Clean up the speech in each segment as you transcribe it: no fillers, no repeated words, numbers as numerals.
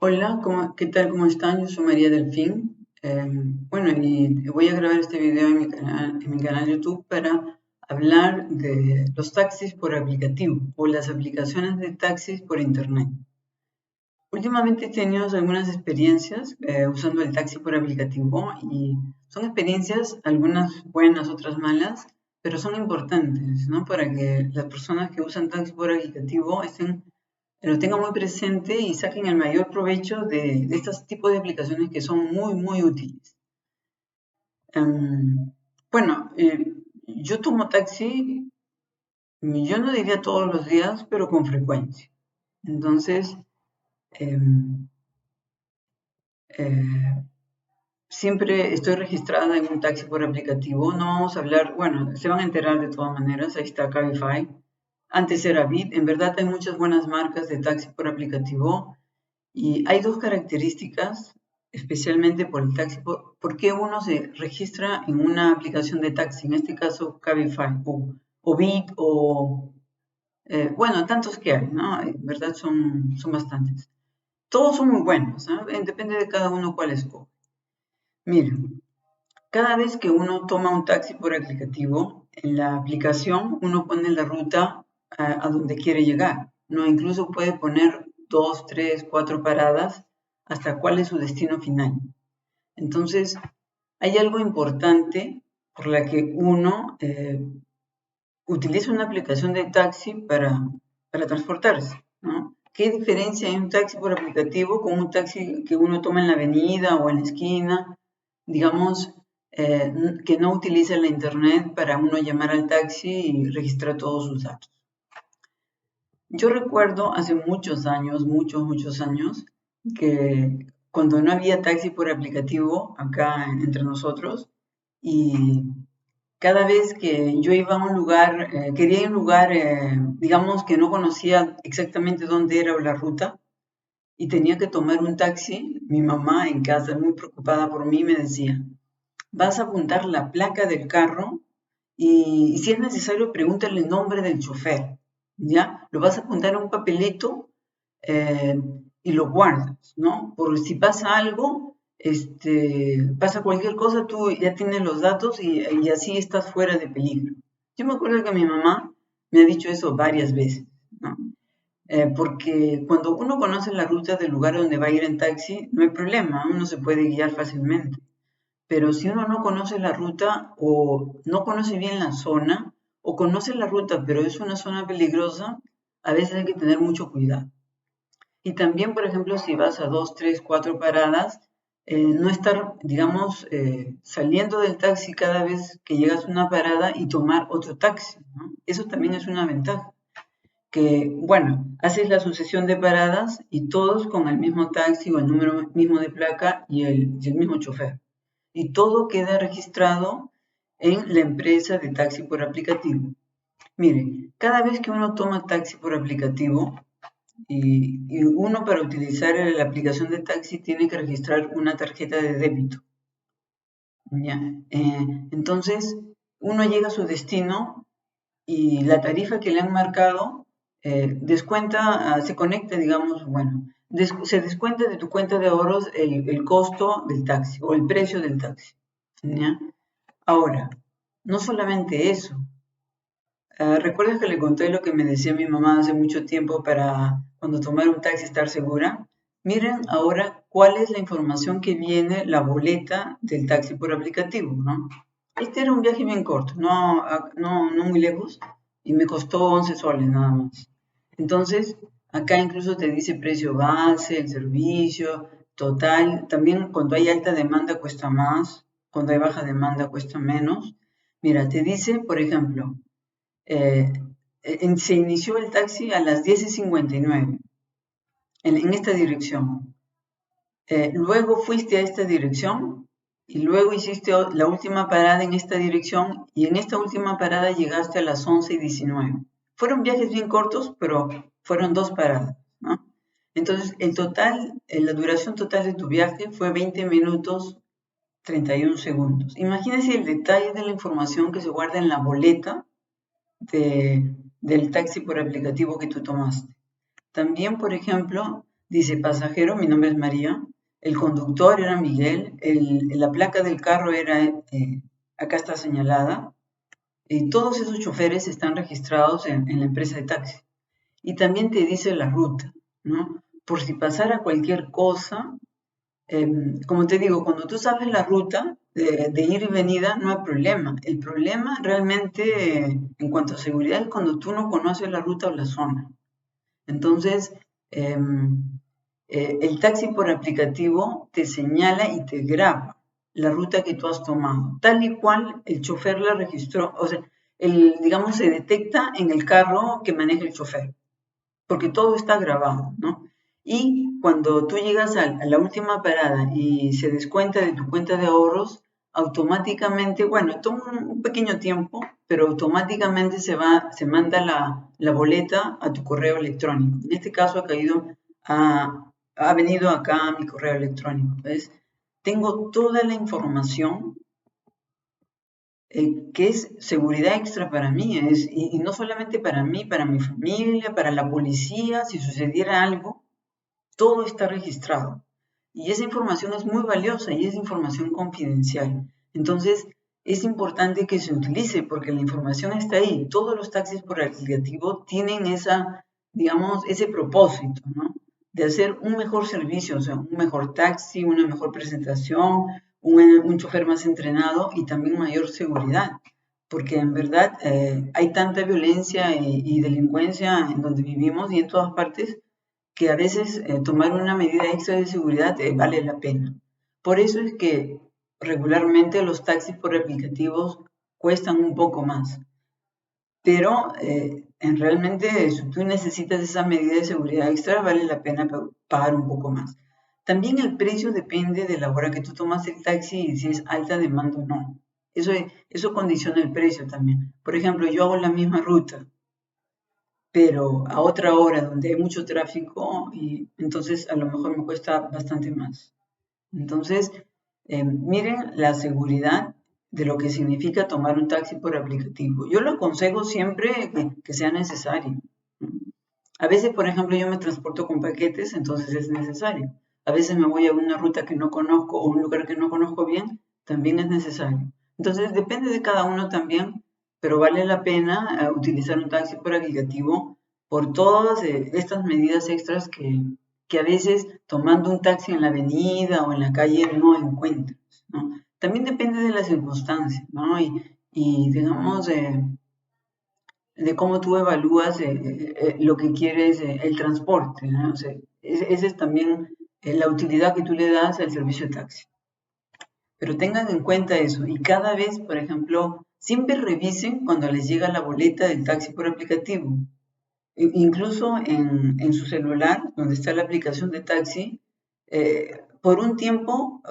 Hola, ¿qué tal? ¿Cómo están? Yo soy María Delfín. Bueno, y voy a grabar este video en mi canal YouTube para hablar de los taxis por aplicativo o las aplicaciones de taxis por internet. Últimamente he tenido algunas experiencias usando el taxi por aplicativo y son experiencias, algunas buenas, otras malas, pero son importantes, ¿no? Para que las personas que usan taxi por aplicativo lo tengan muy presente y saquen el mayor provecho de estos tipos de aplicaciones que son muy, muy útiles. Em, bueno, yo tomo taxi, yo no diría todos los días, pero con frecuencia. Entonces, em, eh, siempre estoy registrada en un taxi por aplicativo. No vamos a hablar, bueno, se van a enterar de todas maneras. Ahí está Cabify. Antes era Bit. En verdad hay muchas buenas marcas de taxi por aplicativo. Y hay dos características, especialmente por el taxi, por qué uno se registra en una aplicación de taxi, en este caso Cabify o Bit bueno, tantos que hay, ¿no? En verdad son bastantes. Todos son muy buenos, ¿no? Depende de cada uno cuál escoge. Miren, cada vez que uno toma un taxi por aplicativo, en la aplicación uno pone la ruta a donde quiere llegar, ¿no? Incluso puede poner 2, 3, 4 paradas hasta cuál es su destino final. Entonces, hay algo importante por la que uno utiliza una aplicación de taxi para transportarse, ¿no? ¿Qué diferencia hay un taxi por aplicativo con un taxi que uno toma en la avenida o en la esquina? Digamos, que no utiliza la internet para uno llamar al taxi y registrar todos sus datos. Yo recuerdo hace muchos años, muchos años, que cuando no había taxi por aplicativo acá entre nosotros y cada vez que yo iba a un lugar, quería ir a un lugar, digamos que no conocía exactamente dónde era la ruta y tenía que tomar un taxi, mi mamá en casa, muy preocupada por mí, me decía, vas a apuntar la placa del carro y si es necesario, pregúntale el nombre del chofer, ¿ya? Lo vas a apuntar en un papelito eh, y lo guardas, ¿no? Por si pasa algo, pasa cualquier cosa, tú ya tienes los datos y así estás fuera de peligro. Yo me acuerdo que mi mamá me ha dicho eso varias veces, ¿no? Porque cuando uno conoce la ruta del lugar donde va a ir en taxi, no hay problema, uno se puede guiar fácilmente. Pero si uno no conoce la ruta o no conoce bien la zona, o conoce la ruta pero es una zona peligrosa, a veces hay que tener mucho cuidado. Y también, por ejemplo, si vas a 2, 3, 4 paradas, no estar, digamos, saliendo del taxi cada vez que llegas a una parada y tomar otro taxi, ¿no? Eso también es una ventaja. Que, bueno, haces la sucesión de paradas y todos con el mismo taxi o el número mismo de placa y el mismo chofer. Y todo queda registrado en la empresa de taxi por aplicativo. Mire, cada vez que uno toma taxi por aplicativo, y uno para utilizar la aplicación de taxi tiene que registrar una tarjeta de débito. ¿Ya? Entonces, uno llega a su destino y la tarifa que le han marcado descuenta, se conecta, digamos, bueno, se descuenta de tu cuenta de ahorros el costo del taxi o el precio del taxi. ¿Ya? Ahora, no solamente eso, ¿recuerdas que le conté lo que me decía mi mamá hace mucho tiempo para cuando tomar un taxi estar segura? Miren ahora cuál es la información que viene, la boleta del taxi por aplicativo, ¿no? Este era un viaje bien corto, no muy lejos, y me costó 11 soles nada más. Entonces, acá incluso te dice precio base, el servicio, total. También cuando hay alta demanda cuesta más, cuando hay baja demanda cuesta menos. Mira, te dice, por ejemplo, eh, se inició el taxi a las 10:59 en esta dirección. Luego fuiste a esta dirección y luego hiciste la última parada en esta dirección y en esta última parada llegaste a las 11:19. Fueron viajes bien cortos, pero fueron dos paradas, ¿no? Entonces, la duración total de tu viaje fue 20 minutos 31 segundos. Imagínense el detalle de la información que se guarda en la boleta del taxi por aplicativo que tú tomaste. También, por ejemplo, Dice, pasajero, mi nombre es María, el conductor era Miguel, la placa del carro era, acá está señalada, y todos esos choferes están registrados en la empresa de taxi. Y también te dice la ruta, ¿no? Por si pasara cualquier cosa, como te digo, cuando tú sabes la ruta de ir y venida, no hay problema. El problema realmente, en cuanto a seguridad, es cuando tú no conoces la ruta o la zona. Entonces, el taxi por aplicativo te señala y te graba la ruta que tú has tomado, tal y cual el chofer la registró, o sea, digamos, se detecta en el carro que maneja el chofer, porque todo está grabado, ¿no? Y cuando tú llegas a la última parada y se descuenta de tu cuenta de ahorros, automáticamente, bueno, toma un pequeño tiempo, pero automáticamente se manda la boleta a tu correo electrónico. En este caso ha venido acá a mi correo electrónico. ¿Ves? Tengo toda la información que es seguridad extra para mí, y no solamente para mí, para mi familia, para la policía, si sucediera algo, todo está registrado. Y esa información es muy valiosa y es información confidencial. Entonces, es importante que se utilice porque la información está ahí. Todos los taxis por aplicativo tienen digamos, ese propósito, ¿no? De hacer un mejor servicio, o sea, un mejor taxi, una mejor presentación, un chofer más entrenado y también mayor seguridad. Porque en verdad hay tanta violencia y delincuencia en donde vivimos y en todas partes que a veces tomar una medida extra de seguridad vale la pena. Por eso es que regularmente los taxis por aplicativos cuestan un poco más. Pero realmente si tú necesitas esa medida de seguridad extra, vale la pena pagar un poco más. También el precio depende de la hora que tú tomas el taxi y si es alta demanda o no. Eso condiciona el precio también. Por ejemplo, yo hago la misma ruta, pero a otra hora donde hay mucho tráfico y entonces a lo mejor me cuesta bastante más. Entonces, miren la seguridad de lo que significa tomar un taxi por aplicativo. Yo lo aconsejo siempre que sea necesario. A veces, por ejemplo, yo me transporto con paquetes, entonces es necesario. A veces me voy a una ruta que no conozco o un lugar que no conozco bien, también es necesario. Entonces, depende de cada uno también, pero vale la pena utilizar un taxi por aplicativo por todas estas medidas extras que a veces tomando un taxi en la avenida o en la calle no encuentras, ¿no? También depende de las circunstancias, ¿no? Y digamos, de cómo tú evalúas lo que quieres, el transporte, ¿no? O sea, esa es también la utilidad que tú le das al servicio de taxi. Pero tengan en cuenta eso y cada vez, por ejemplo, siempre revisen cuando les llega la boleta del taxi por aplicativo. Incluso en su celular, donde está la aplicación de taxi, por un tiempo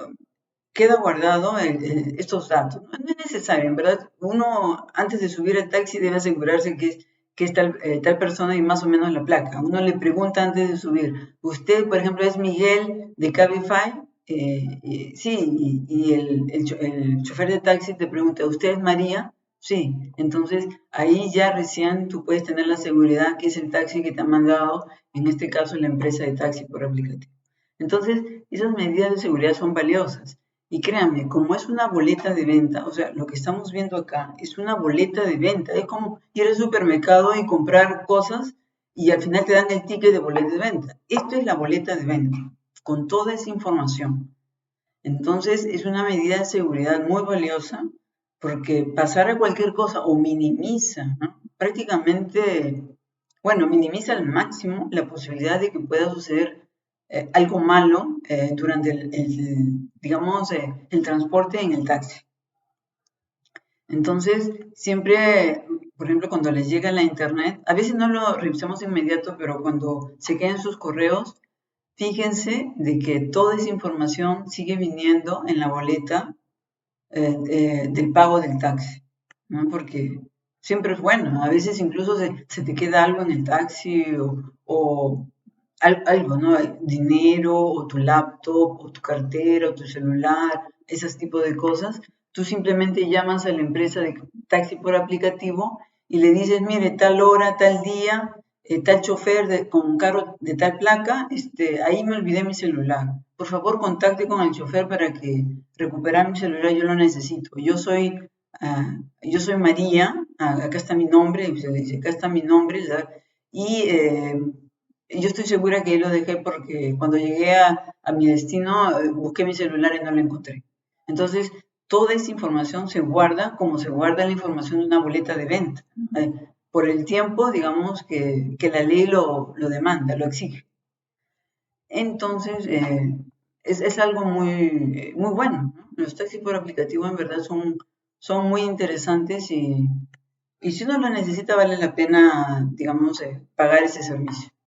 queda guardado estos datos. No es necesario, en verdad, uno antes de subir al taxi debe asegurarse que es tal persona y más o menos la placa. Uno le pregunta antes de subir, usted, por ejemplo, es Miguel de Cabify, sí, y el chofer de taxi te pregunta, ¿usted es María? Sí, entonces ahí ya recién tú puedes tener la seguridad que es el taxi que te ha mandado, en este caso la empresa de taxi por aplicativo. Entonces, esas medidas de seguridad son valiosas. Y créanme, como es una boleta de venta, o sea, lo que estamos viendo acá es una boleta de venta. Es como ir al supermercado y comprar cosas y al final te dan el ticket de boleta de venta. Esto es la boleta de venta, con toda esa información. Entonces, es una medida de seguridad muy valiosa porque pasar a cualquier cosa o minimiza, ¿no? Prácticamente, bueno, minimiza al máximo la posibilidad de que pueda suceder algo malo durante digamos, el transporte en el taxi. Entonces, siempre, por ejemplo, cuando les llega la internet, a veces no lo revisamos inmediato, pero cuando se quedan sus correos, fíjense de que toda esa información sigue viniendo en la boleta del pago del taxi, ¿no? Porque siempre es bueno, a veces incluso se te queda algo en el taxi o algo, ¿no? Dinero o tu laptop o tu cartera o tu celular, esos tipos de cosas. Tú simplemente llamas a la empresa de taxi por aplicativo y le dices, mire, tal hora, tal día, tal chofer con un carro de tal placa, ahí me olvidé mi celular. Por favor, contacte con el chofer para que recuperar mi celular, yo lo necesito. Yo soy María, acá está mi nombre, y se le dice, acá está mi nombre, ¿verdad? Y yo estoy segura que lo dejé porque cuando llegué a mi destino, busqué mi celular y no lo encontré. Entonces, toda esa información se guarda como se guarda la información de una boleta de venta, por el tiempo, digamos, que la ley lo demanda, lo exige. Entonces, es algo muy bueno, ¿no? Los taxis por aplicativo en verdad son muy interesantes y si uno lo necesita vale la pena, digamos, pagar ese servicio.